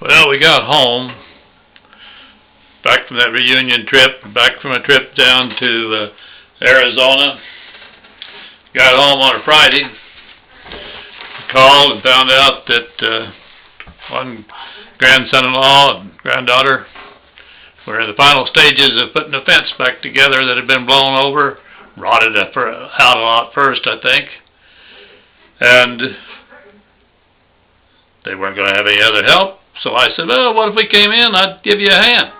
Well, we got home, back from that reunion trip, back from a trip down to Arizona. Got home on a Friday. Called and found out that one grandson-in-law and granddaughter were in the final stages of putting a fence back together that had been blown over. Rotted out a lot first, I think. And they weren't going to have any other help. So I said, well, what if we came in? I'd give you a hand.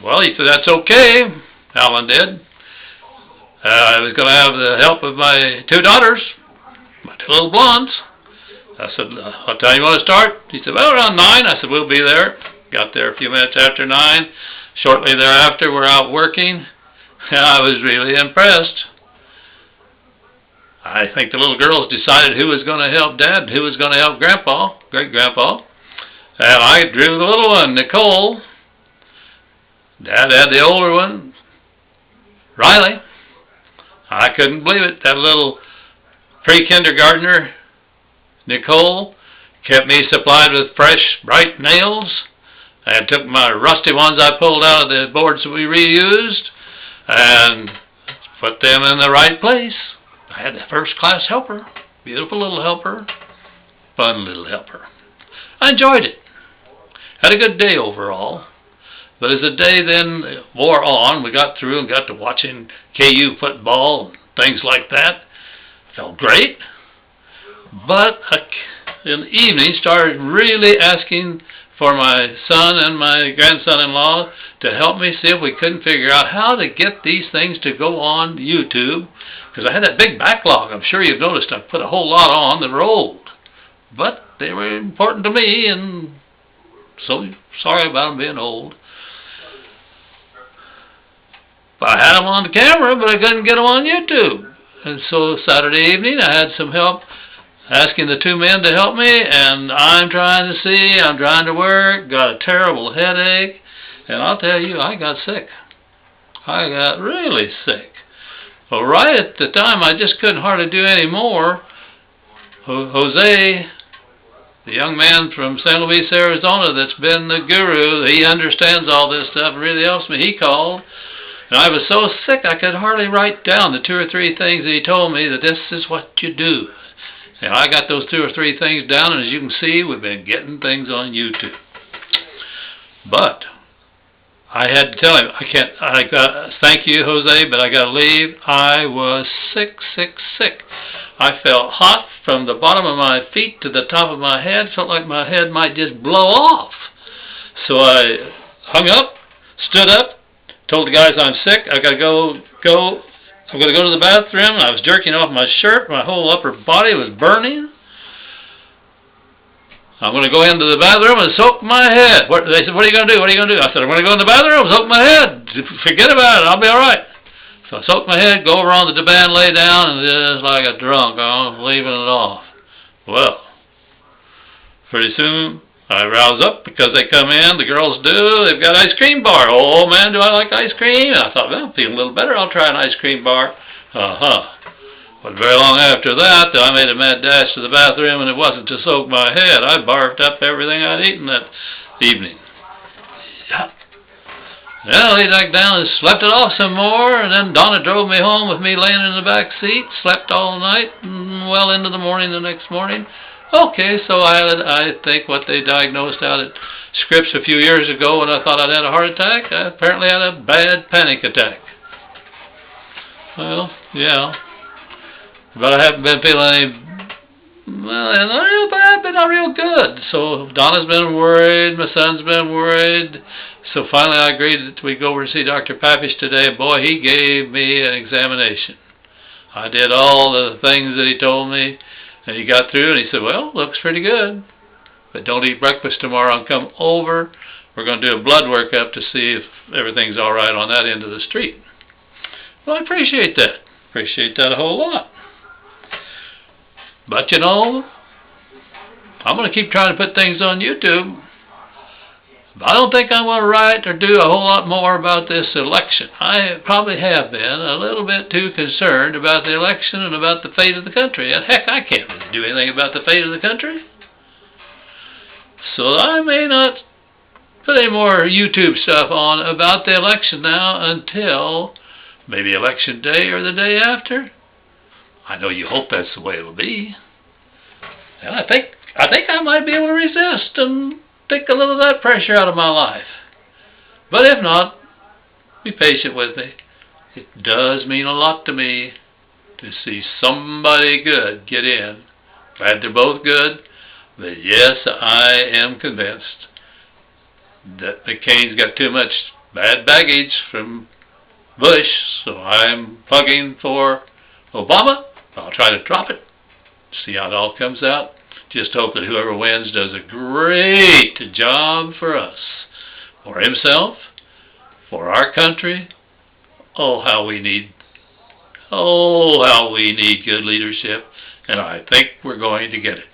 Well, he said, that's okay. Alan did. I was going to have the help of my two daughters, my two little blondes. I said, what time you want to start? He said, well, around 9. I said, we'll be there. Got there a few minutes after 9. Shortly thereafter, we're out working. And I was really impressed. I think the little girls decided who was going to help Dad and who was going to help Grandpa, great-grandpa. And I drew the little one, Nicole. Dad had the older one, Riley. I couldn't believe it. That little pre-kindergartner, Nicole, kept me supplied with fresh, bright nails. I took my rusty ones I pulled out of the boards that we reused and put them in the right place. I had a first-class helper, beautiful little helper, fun little helper. I enjoyed it. Had a good day overall. But as the day then wore on, we got through and got to watching KU football and things like that. Felt great. But in the evening, started really asking for my son and my grandson-in-law to help me see if we couldn't figure out how to get these things to go on YouTube. Because I had that big backlog. I'm sure you've noticed I put a whole lot on that were old. But they were important to me, and so sorry about them being old. I had them on the camera, but I couldn't get them on YouTube. And so Saturday evening, I had some help asking the two men to help me, and I'm trying to see, I'm trying to work, got a terrible headache, and I'll tell you, I got sick. I got really sick. Well, right at the time, I just couldn't hardly do any more. Jose, the young man from San Luis, Arizona, that's been the guru, he understands all this stuff and really helps me, he called. And I was so sick I could hardly write down the 2 or 3 things that he told me that this is what you do. And I got those 2 or 3 things down, and as you can see, we've been getting things on YouTube. But I had to tell him, thank you, Jose, but I got to leave. I was sick, sick, sick. I felt hot from the bottom of my feet to the top of my head. Felt like my head might just blow off. So I hung up, stood up, told the guys I'm sick. I got to go. I'm going to go to the bathroom. I was jerking off my shirt. My whole upper body was burning. I'm going to go into the bathroom and soak my head. They said, what are you going to do? What are you going to do? I said, I'm going to go in the bathroom and soak my head. Forget about it. I'll be all right. So I soaked my head, go over on the divan, lay down, and just like a drunk, I was leaving it off. Well, pretty soon I rouse up because they come in, the girls do, they've got ice cream bar. Oh man, do I like ice cream? And I thought, well, I'm feeling a little better, I'll try an ice cream bar. But very long after that, I made a mad dash to the bathroom, and it wasn't to soak my head. I barfed up everything I'd eaten that evening. Yeah. Well, he dug down and slept it off some more, and then Donna drove me home with me laying in the back seat, slept all night, and well into the morning the next morning. Okay, so I think what they diagnosed out at Scripps a few years ago when I thought I'd had a heart attack, I apparently had a bad panic attack. Well, yeah. But I haven't been feeling any, well, not real bad, but not real good. So Donna's been worried, my son's been worried. So finally I agreed that we go over to see Dr. Papish today. Boy, he gave me an examination. I did all the things that he told me. And he got through and he said, well, looks pretty good. But don't eat breakfast tomorrow and come over. We're going to do a blood workup to see if everything's all right on that end of the street. Well, I appreciate that. Appreciate that a whole lot. But, you know, I'm going to keep trying to put things on YouTube. But I don't think I want to write or do a whole lot more about this election. I probably have been a little bit too concerned about the election and about the fate of the country. And heck, I can't really do anything about the fate of the country. So I may not put any more YouTube stuff on about the election now until maybe election day or the day after. I know you hope that's the way it'll be. And I think I might be able to resist and take a little of that pressure out of my life. But if not, be patient with me. It does mean a lot to me to see somebody good get in. Glad they're both good, but yes, I am convinced that McCain's got too much bad baggage from Bush, so I'm plugging for Obama. I'll try to drop it, see how it all comes out. Just hope that whoever wins does a great job for us, for himself, for our country. Oh, how we need good leadership, and I think we're going to get it.